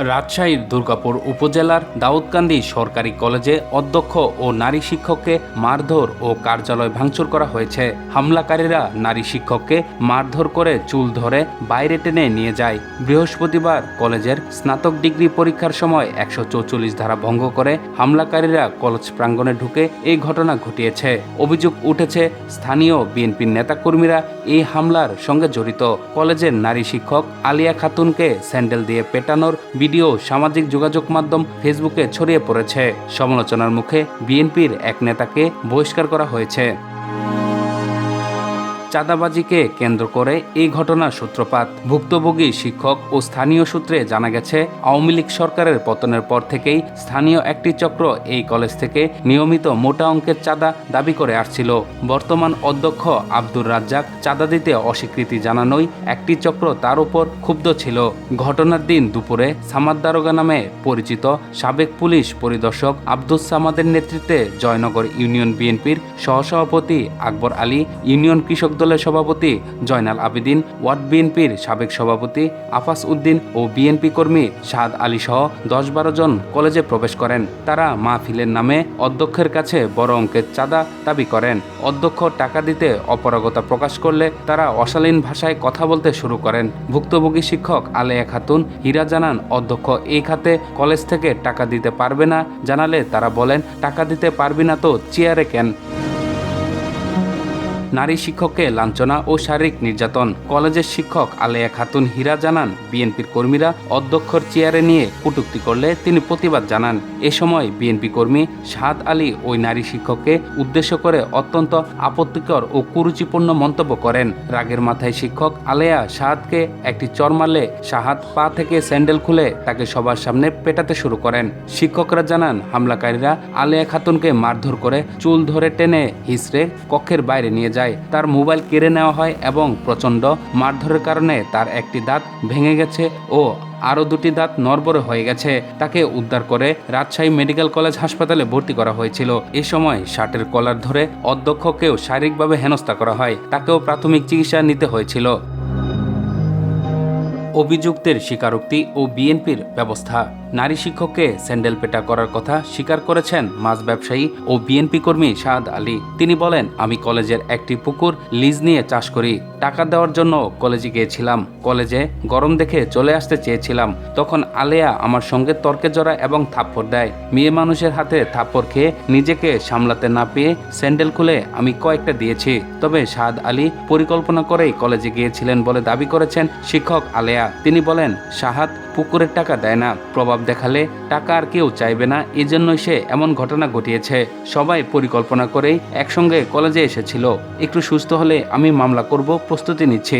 রাজশাহীর দুর্গাপুর উপজেলার দাউদকান্দি সরকারি কলেজে অধ্যক্ষ ও নারী শিক্ষককে মারধর ও কার্যালয় ভাঙচুর করা হয়েছে। হামলাকারীরা নারী শিক্ষককে মারধর করে চুল ধরে বাইরে টেনে নিয়ে যায়। বৃহস্পতিবার কলেজের স্নাতক ডিগ্রি পরীক্ষার সময় 144 ধারা ভঙ্গ করে হামলাকারীরা কলেজ প্রাঙ্গণে ঢুকে এই ঘটনা ঘটিয়েছে। অভিযোগ উঠেছে স্থানীয় বিএনপির নেতাকর্মীরা এই হামলার সঙ্গে জড়িত। কলেজের নারী শিক্ষক আলিয়া খাতুনকে স্যান্ডেল দিয়ে পেটানোর ভিডিও সামাজিক যোগাযোগ মাধ্যম ফেসবুকে ছড়িয়ে পড়েছে। সমালোচনার মুখে বিএনপির এক নেতাকে বহিষ্কার করা হয়েছে। চাঁদাবাজিকে কেন্দ্র করে এই ঘটনার সূত্রপাত। ভুক্তভোগী শিক্ষক ও স্থানীয় সূত্রে জানা গেছে, আওয়ামী লীগ সরকারের পতনের পর থেকেই স্থানীয় একটি চক্র এই কলেজ থেকে নিয়মিত মোটা অঙ্কের চাঁদা দাবি করে আসছিল। বর্তমান অধ্যক্ষ আব্দুর রাজ্জাক চাঁদা দিতে অস্বীকৃতি জানানোয় একটি চক্র তার উপর ক্ষুব্ধ ছিল। ঘটনার দিন দুপুরে সামাদ দারোগা নামে পরিচিত সাবেক পুলিশ পরিদর্শক আব্দুস সামাদের নেতৃত্বে জয়নগর ইউনিয়ন বিএনপির সহসভাপতি আকবর আলী, ইউনিয়ন কৃষক দলের সভাপতি জয়নাল আবেদিন, ওয়ার্ড বিএনপির সাবেক সভাপতি আফাস উদ্দিন ও বিএনপি কর্মী শাহাদ আলী সহ 10-12 জন কলেজে প্রবেশ করেন। তারা মাহফিলের নামে অধ্যক্ষের কাছে বড় অঙ্কের চাঁদা দাবি করেন। অধ্যক্ষ টাকা দিতে অপারগতা প্রকাশ করলে তারা অশালীন ভাষায় কথা বলতে শুরু করেন। ভুক্তভোগী শিক্ষক আলেয়া খাতুন হীরা জানান, অধ্যক্ষ এই খাতে কলেজ থেকে টাকা দিতে পারবে না জানালে তারা বলেন, টাকা দিতে পারবি না তো চেয়ারে কেন। নারী শিক্ষককে লাঞ্ছনা ও শারীরিক নির্যাতন। কলেজের শিক্ষক আলেয়া খাতুন হীরা জানান, বিএনপির কর্মীরা অধ্যক্ষর চেয়ারে নিয়ে কটূক্তি করলে তিনি প্রতিবাদ জানান। এ সময় বিএনপি কর্মী শাহাদ আলী ওই নারী শিক্ষককে উদ্দেশ্য করে অত্যন্ত আপত্তিকর ও কুরুচিপূর্ণ মন্তব্য করেন। রাগের মাথায় শিক্ষক আলেয়া শাহাদকে একটি চড় মারলে শাহাদ পা থেকে স্যান্ডেল খুলে তাকে সবার সামনে পেটাতে শুরু করেন। শিক্ষকরা জানান, হামলাকারীরা আলেয়া খাতুনকে মারধর করে চুল ধরে টেনে হিঁচড়ে কক্ষের বাইরে নিয়ে যায়। তার মোবাইল কেড়ে নেওয়া হয় এবং প্রচণ্ড মারধরের কারণে তার একটি দাঁত ভেঙে গেছে ও আরও 2টি দাঁত নড়বড়ে হয়ে গেছে। তাকে উদ্ধার করে রাজশাহী মেডিকেল কলেজ হাসপাতালে ভর্তি করা হয়েছিল। এ সময় শার্টের কলার ধরে অধ্যক্ষকেও শারীরিকভাবে হেনস্থা করা হয়। তাকেও প্রাথমিক চিকিৎসা নিতে হয়েছিল। অভিযুক্তের স্বীকারোক্তি ও বিএনপির ব্যবস্থা। নারী শিক্ষককে স্যান্ডেল পেটা করার কথা স্বীকার করেছেন মাছ ব্যবসায়ী ও বিএনপি কর্মী শাহাদ আলী। তিনি বলেন, আমি কলেজের একটি পুকুর লিজ নিয়ে চাষ করি। টাকা দেওয়ার জন্য কলেজে গিয়েছিলাম। কলেজে গরম দেখে চলে আসতে চেয়েছিলাম। তখন আলেয়া আমার সঙ্গে তর্কে জড়ায় এবং থাপ্পড় দেয়। মেয়ে মানুষের হাতে থাপ্পড় খেয়ে নিজেকে সামলাতে না পেয়ে স্যান্ডেল খুলে আমি কয়েকটা দিয়েছি। তবে শাহাদ আলী পরিকল্পনা করেই কলেজে গিয়েছিলেন বলে দাবি করেছেন শিক্ষক আলেয়া। তিনি বলেন, শাহাদ পুকুরের টাকা দেয় না, প্রভাব দেখালে টাকা আর কেউ চাইবে না, এজন্যই সে এমন ঘটনা ঘটিয়েছে। সবাই পরিকল্পনা করেই একসঙ্গে কলেজে এসেছিল। একটু সুস্থ হলে আমি মামলা করব প্রস্তুতি নিচ্ছি।